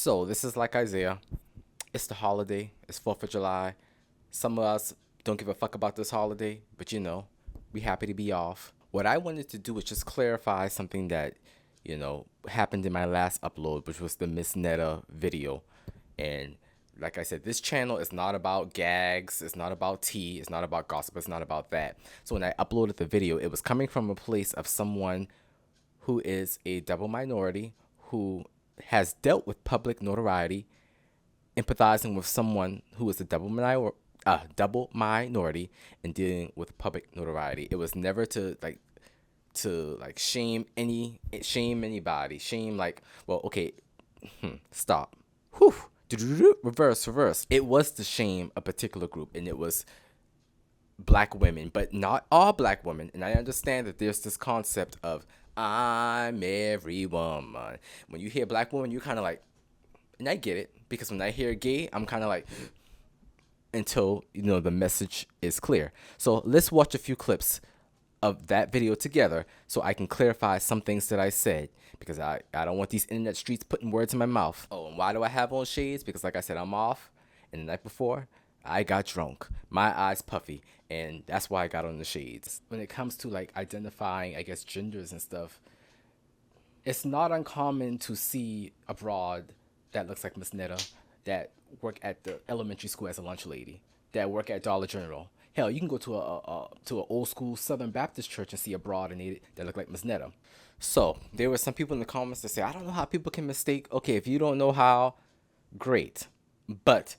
So this is like Isaiah. It's the holiday. It's 4th of July. Some of us don't give a fuck about this holiday, but we happy to be off. What I wanted to do was just clarify something that, happened in my last upload, which was the Ms.Netta video. And like I said, this channel is not about gags, it's not about tea, it's not about gossip, it's not about that. So when I uploaded the video, it was coming from a place of someone who is a double minority, who has dealt with public notoriety, empathizing with someone who is a double minority and dealing with public notoriety. It was never to shame anybody. Shame okay, stop. Whew. Reverse. It was to shame a particular group, and it was black women, but not all black women. And I understand that there's this concept of I'm every woman. When you hear black woman, you're kind of like, and I get it, because when I hear gay, I'm kind of like, until the message is clear. So let's watch a few clips of that video together so I can clarify some things that I said, because I don't want these internet streets putting words in my mouth. Oh, and why do I have on shades? Because like I said, I'm off, and the night before I got drunk, my eyes puffy, and that's why I got on the shades. When it comes to identifying, I guess, genders and stuff, it's not uncommon to see a broad that looks like Ms.Netta that work at the elementary school as a lunch lady, that work at Dollar General. Hell, you can go to an old school Southern Baptist church and see a broad that look like Ms.Netta. So there were some people in the comments that say, I don't know how people can mistake. Okay, if you don't know how, great. But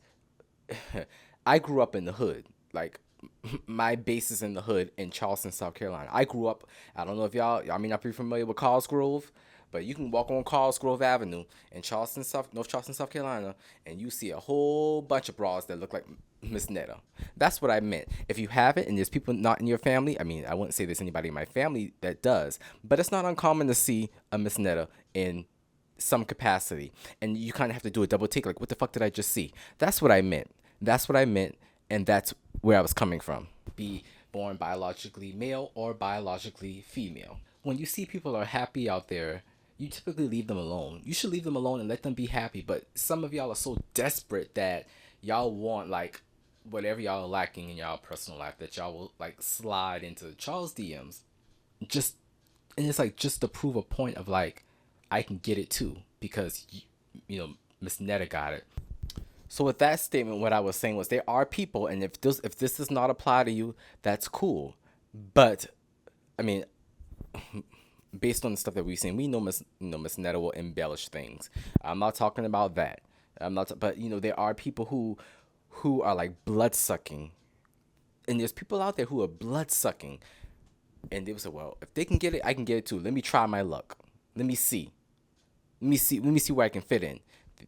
I grew up in the hood. Like, my base is in the hood in Charleston, South Carolina. I grew up, I don't know if y'all may not be familiar with Cosgrove, but you can walk on Cosgrove Avenue in North Charleston, South Carolina, and you see a whole bunch of bras that look like Ms.Netta. That's what I meant. If you have it and there's people not in your family, I wouldn't say there's anybody in my family that does, but it's not uncommon to see a Ms.Netta in some capacity. And you kind of have to do a double take, like, what the fuck did I just see? That's what I meant. And that's where I was coming from. Be born biologically male or biologically female. When you see people are happy out there, you typically leave them alone. You should leave them alone and let them be happy. But some of y'all are so desperate that y'all want whatever y'all are lacking in y'all personal life, that y'all will slide into Charles DMs. And it's just to prove a point of I can get it too, because Ms.Netta got it. So with that statement, what I was saying was, there are people, and if this does not apply to you, that's cool. But based on the stuff that we've seen, we know Ms.Netta will embellish things. I'm not talking about that. But there are people who are blood sucking, and there's people out there who are blood sucking, and they will say, well, if they can get it, I can get it too. Let me try my luck. Let me see where I can fit in.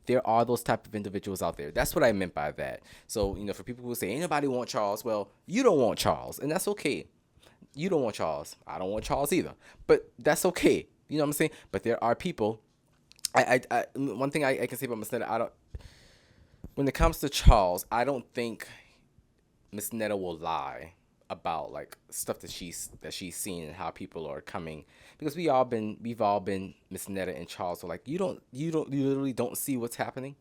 There are those type of individuals out there. That's what I meant by that. So, for people who say, ain't nobody want Charles, well, you don't want Charles, and that's okay. You don't want Charles. I don't want Charles either. But that's okay. You know what I'm saying? But there are people. One thing I can say about Ms.Netta, when it comes to Charles, I don't think Ms.Netta will lie about stuff that she's seen and how people are coming, because we've all been Ms.Netta and Charles. So you literally don't see what's happening.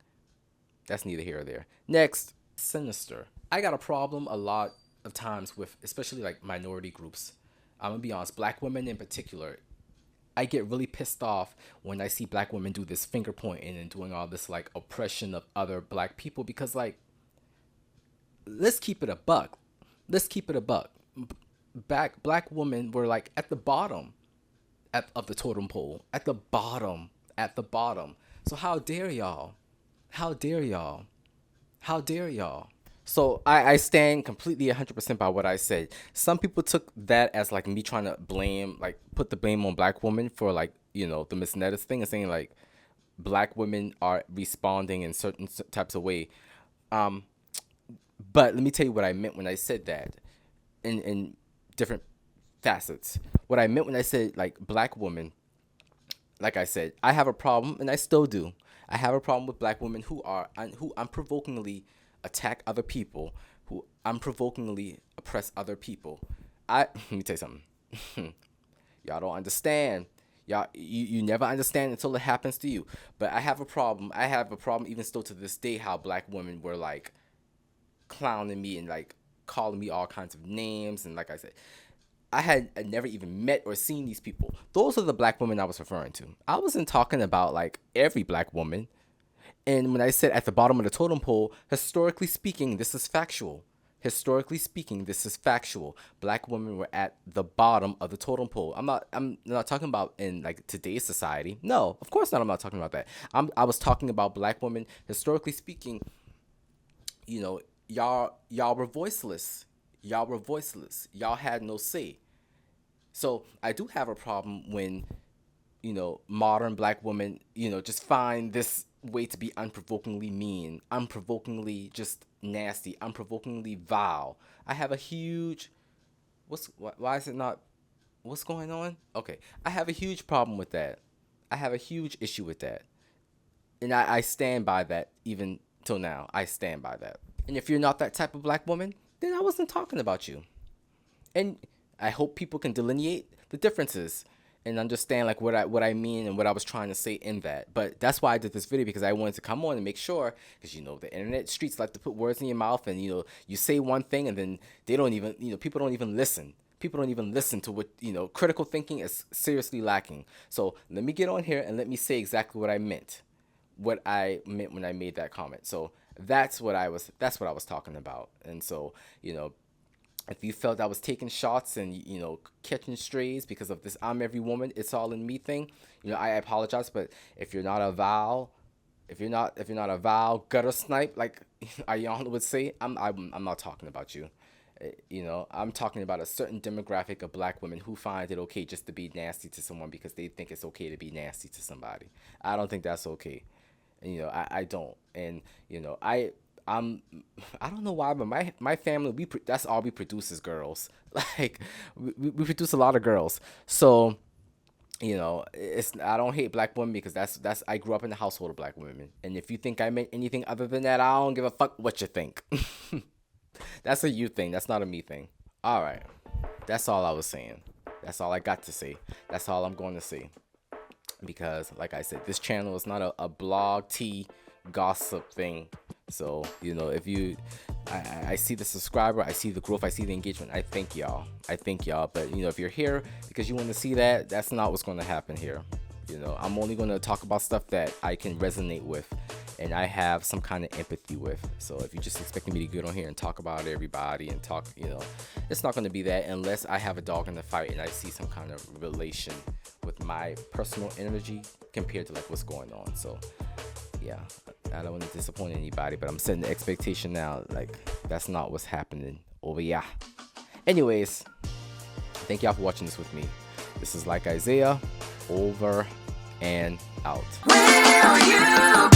That's neither here or there. Next, sinister. I got a problem a lot of times with, especially minority groups. I'm gonna be honest, black women in particular. I get really pissed off when I see black women do this finger pointing and doing all this oppression of other black people, because let's keep it a buck. Black women were at the bottom of the totem pole, at the bottom. So how dare y'all? So I stand completely 100% by what I said. Some people took that as me trying to put the blame on black women for the Ms.Netta thing, and saying black women are responding in certain types of way. But let me tell you what I meant when I said that in different facets. What I meant when I said black women, like I said, I have a problem, and I still do. I have a problem with black women who unprovokingly attack other people, who unprovokingly oppress other people. Let me tell you something. Y'all don't understand. Y'all, you never understand until it happens to you. But I have a problem. I have a problem even still to this day how black women were like clowning me and like calling me all kinds of names. And like I said, I never even met or seen these people. Those are the black women I was referring to. I wasn't talking about like every black woman. And when I said at the bottom of the totem pole, historically speaking, this is factual. Historically speaking, this is factual. Black women were at the bottom of the totem pole. I'm not talking about in like today's society. No, of course not. I'm not talking about that. I was talking about black women historically speaking. You know, y'all were voiceless. Y'all were voiceless. Y'all had no say. So I do have a problem when, modern black women, just find this way to be unprovokingly mean, unprovokingly just nasty, unprovokingly vile. I have a huge, why is it not, what's going on? Okay. I have a huge problem with that. I have a huge issue with that. And I stand by that even till now. I stand by that. And if you're not that type of black woman, then I wasn't talking about you. And I hope people can delineate the differences and understand like what I mean and what I was trying to say in that. But that's why I did this video, because I wanted to come on and make sure, because the internet streets like to put words in your mouth, and you say one thing and then they don't even, people don't even listen. People don't even listen to what, critical thinking is seriously lacking. So let me get on here and let me say exactly what I meant when I made that comment. So that's what I was talking about. And so, if you felt I was taking shots and, catching strays because of this I'm every woman, it's all in me thing, I apologize. But if you're not a vile gutter snipe, like Ayana would say, I'm not talking about you. I'm talking about a certain demographic of black women who find it okay just to be nasty to someone because they think it's okay to be nasty to somebody. I don't think that's okay. I don't. And, I don't know why, but my family, that's all we produce is girls. Like, we produce a lot of girls. So, I don't hate black women because that's I grew up in a household of black women. And if you think I meant anything other than that, I don't give a fuck what you think. That's a you thing. That's not a me thing. All right. That's all I was saying. That's all I got to say. That's all I'm going to say. Because, like I said, this channel is not a blog tea gossip thing. So, if I see the subscriber, I see the growth, I see the engagement. I thank y'all. But, if you're here because you want to see that, that's not what's going to happen here. I'm only going to talk about stuff that I can resonate with and I have some kind of empathy with. So if you're just expecting me to get on here and talk about everybody and talk, it's not going to be that unless I have a dog in the fight and I see some kind of relation with my personal energy compared to like what's going on. So yeah, I don't want to disappoint anybody, but I'm setting the expectation now. Like, that's not what's happening over here. Anyways, thank y'all for watching this with me. This is Like Isaiah, over and out. Will you